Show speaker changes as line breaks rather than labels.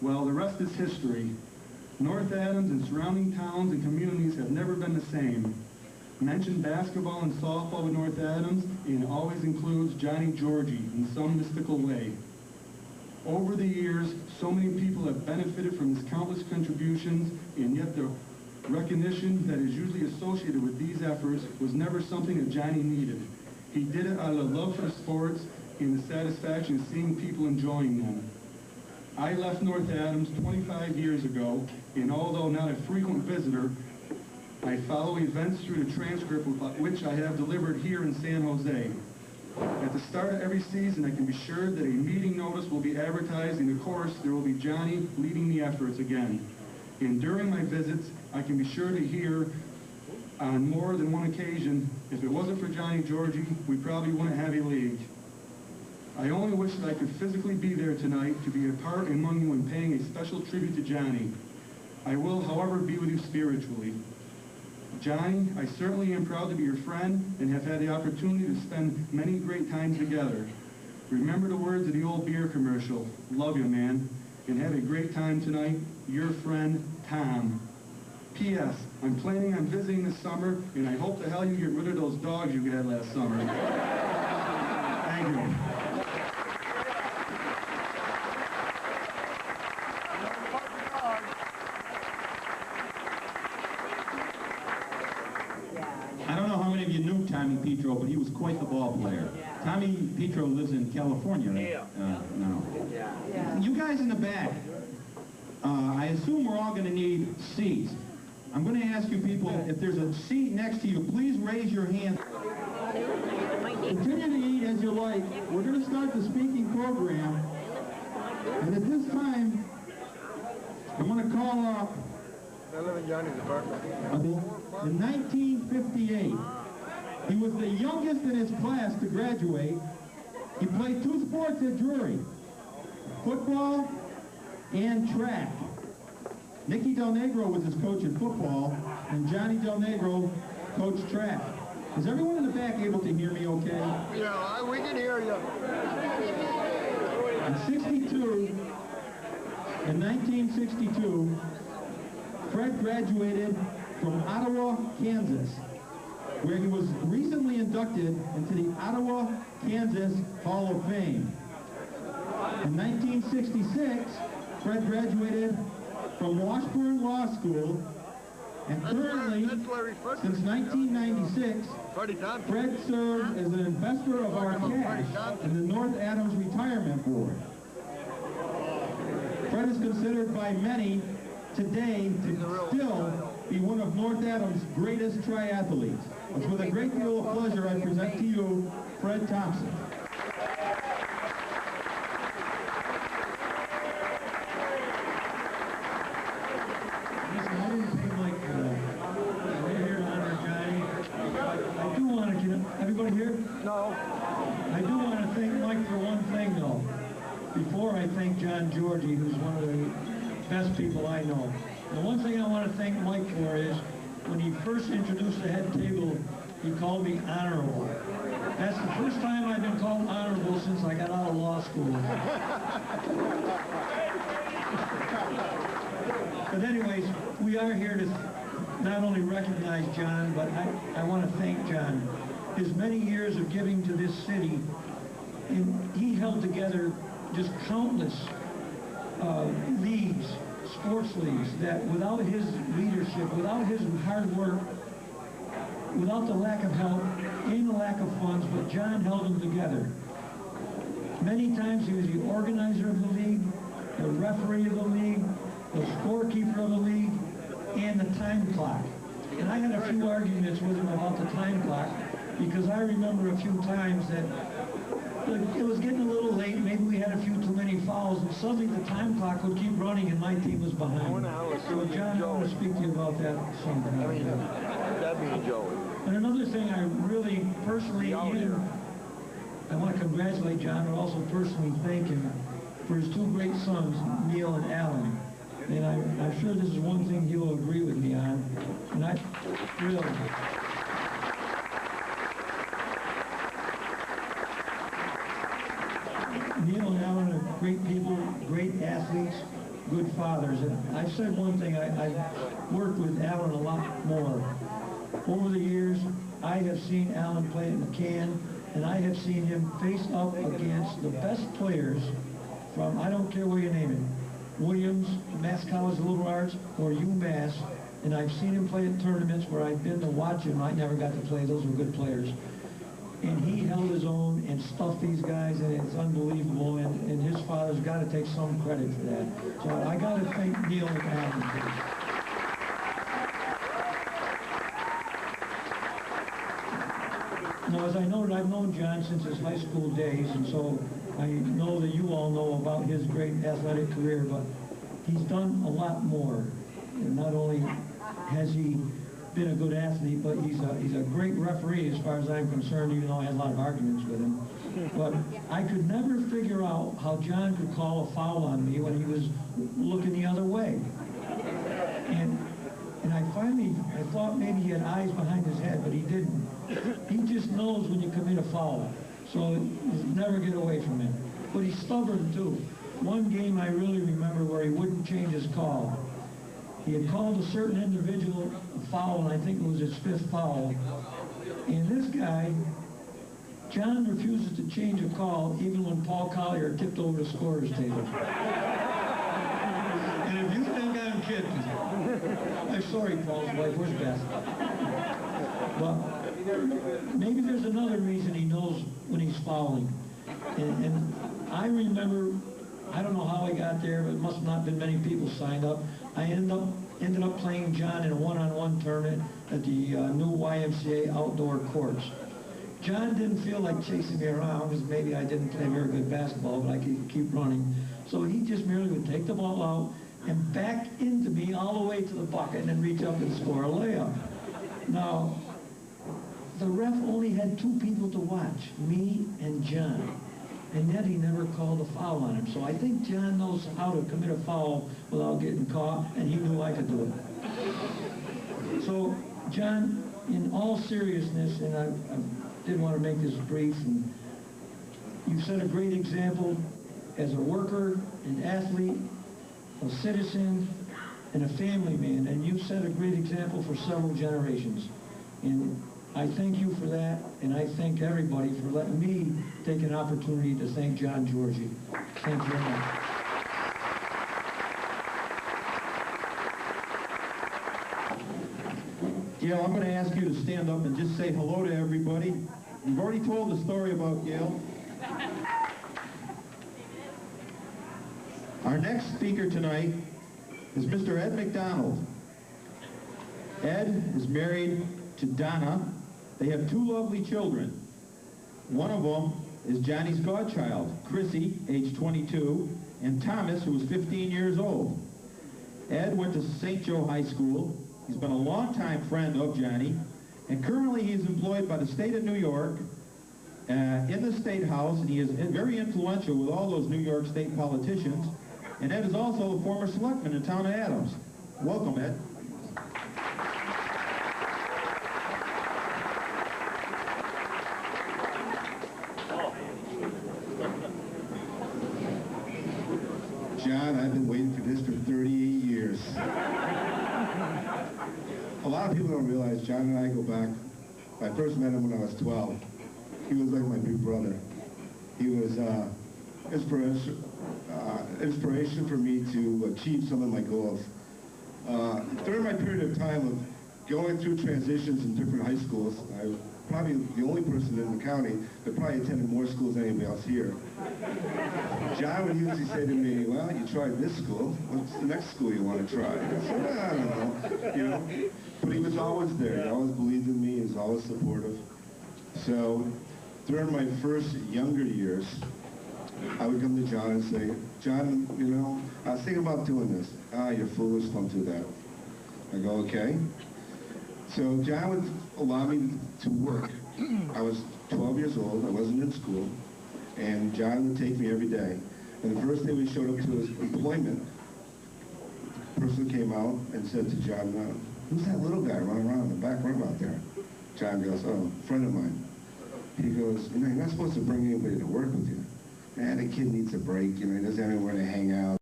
Well, the rest is history. North Adams and surrounding towns and communities have never been the same. Mention basketball and softball with North Adams, and it always includes Johnny Georgie in some mystical way. Over the years, so many people have benefited from his countless contributions, and yet the recognition that is usually associated with these efforts was never something that Johnny needed. He did it out of love for sports and the satisfaction of seeing people enjoying them. I left North Adams 25 years ago, and although not a frequent visitor, I follow events through the transcript which I have delivered here in San Jose. At the start of every season, I can be sure that a meeting notice will be advertised, and of course, there will be Johnny leading the efforts again. And during my visits, I can be sure to hear on more than one occasion, if it wasn't for Johnny Georgie, we probably wouldn't have a league. I only wish that I could physically be there tonight to be a part among you in paying a special tribute to Johnny. I will, however, be with you spiritually. Johnny, I certainly am proud to be your friend and have had the opportunity to spend many great times together. Remember the words of the old beer commercial, love you, man, and have a great time tonight. Your friend, Tom. P.S. I'm planning on visiting this summer, and I hope the hell you get rid of those dogs you had last summer. Thank you.
I don't know how many of you knew Tommy Petro, but he was quite the ball player. Tommy Petro lives in California now. You guys in the back, I assume we're all going to need seats. I'm going to ask you people, if there's a seat next to you, please raise your hand. Continue to eat as you like. We're going to start the speaking program. And at this time, I'm going to call up
I live in Johnny's apartment.
in 1958. He was the youngest in his class to graduate. He played 2 sports at Drury, football and track. Nicky Del Negro was his coach in football, and Johnny Del Negro coached track. Is everyone in the back able to hear me okay?
Yeah, we can hear you.
In 1962, Fred graduated from Ottawa, Kansas, where he was recently inducted into the Ottawa, Kansas Hall of Fame. In 1966, Fred graduated from Washburn Law School, and currently, since 1996, Fred serves as an investor of our cash in the North Adams Retirement Board. Fred is considered by many today to still be one of North Adams' greatest triathletes. It's with a great deal of pleasure I present to you Fred Thompson.
Listen, I didn't pay Mike for that. We're here to honor Johnny. I do want to, everybody here?
No.
I do want to thank Mike for one thing, though. Before I thank John Georgie, who's one of the best people I know. The one thing I want to thank Mike for is, when he first introduced the head table, he called me honorable. That's the first time I've been called honorable since I got out of law school. But anyways, we are here to not only recognize John, but I want to thank John. His many years of giving to this city, and he held together just countless leagues, sports leagues, that without his leadership, without his hard work, without the lack of help and the lack of funds, but John held them together. Many times he was the organizer of the league, the referee of the league, the scorekeeper of the league, and the time clock. And I had a few arguments with him about the time clock, because I remember a few times that it was getting a little late, maybe we had a few too many fouls, and suddenly the time clock would keep running and my team was behind. So John, I want to speak to you about that sometime.
Debbie and Joey.
And another thing I really personally, and I want to congratulate John, but also personally thank him for his 2 great sons, Neil and Alan. And I'm sure this is one thing he'll agree with me on. And I really... Neil and Alan are great people, great athletes, good fathers. And I've said one thing, I worked with Alan a lot more. Over the years, I have seen Alan play at McCann, and I have seen him face up against the best players from, I don't care where you name it, Williams, Mass College of Liberal Arts, or UMass, and I've seen him play in tournaments where I've been to watch him. I never got to play. Those were good players. And he held his own and stuffed these guys, and it's unbelievable, and his father's got to take some credit for that. So I got to thank Neil and Alan for this. Now, as I noted, I've known John since his high school days, and so I know that you all know about his great athletic career, but he's done a lot more. And not only has he been a good athlete, but he's a great referee as far as I'm concerned, even though I had a lot of arguments with him. But I could never figure out how John could call a foul on me when he was looking the other way. And I thought maybe he had eyes behind his head, but he didn't. He just knows when you commit a foul, so you never get away from him. But he's stubborn too. One game I really remember where he wouldn't change his call. He had called a certain individual a foul, and I think it was his 5th foul. And this guy, John refuses to change a call even when Paul Collier tipped over the scorer's table. And if you think I'm kidding, I'm sorry, Paul's wife, where's Beth? But maybe there's another reason he knows when he's fouling. And I remember, I don't know how I got there, but it must not have been many people signed up. I ended up playing John in a one-on-one tournament at the new YMCA outdoor courts. John didn't feel like chasing me around because maybe I didn't play very good basketball, but I could keep running. So he just merely would take the ball out and back into me all the way to the bucket and then reach up and score a layup. Now, the ref only had 2 people to watch, me and John. And yet he never called a foul on him. So I think John knows how to commit a foul without getting caught, and he knew I could do it. So, John, in all seriousness, and I did want to make this brief, and you've set a great example as a worker, an athlete, a citizen, and a family man, and you've set a great example for several generations. And I thank you for that, and I thank everybody for letting me take an opportunity to thank John Georgie. Thank you very much.
Gail, I'm going to ask you to stand up and just say hello to everybody. You've already told the story about Gail. Our next speaker tonight is Mr. Ed McDonald. Ed is married to Donna. They have 2 lovely children. One of them is Johnny's godchild, Chrissy, age 22, and Thomas, who was 15 years old. Ed went to St. Joe High School. He's been a longtime friend of Johnny, and currently he's employed by the state of New York in the State House, and he is very influential with all those New York State politicians. And Ed is also a former selectman in the town of Adams. Welcome, Ed.
John, I've been waiting for this for 38 years. A lot of people don't realize John and I go back. I first met him when I was 12. He was like my big brother. He was inspiration for me to achieve some of my goals. During my period of time of going through transitions in different high schools, I was probably the only person in the county that probably attended more schools than anybody else here. John would usually say to me, well, you tried this school, what's the next school you want to try? I said, well, I don't know, you know. But he was always there. He always believed in me. He was always supportive. So during my first younger years, I would come to John and say, John, you know, I was thinking about doing this. Ah, you're foolish, don't do that. I go, okay. So John would allow me to work. I was 12 years old, I wasn't in school, and John would take me every day. And the first day we showed up to his employment, a person came out and said to John, who's that little guy running around in the back room out there? John goes, oh, a friend of mine. He goes, you know, you're not supposed to bring anybody to work with you. Man, the kid needs a break, you know, he doesn't have anywhere to hang out.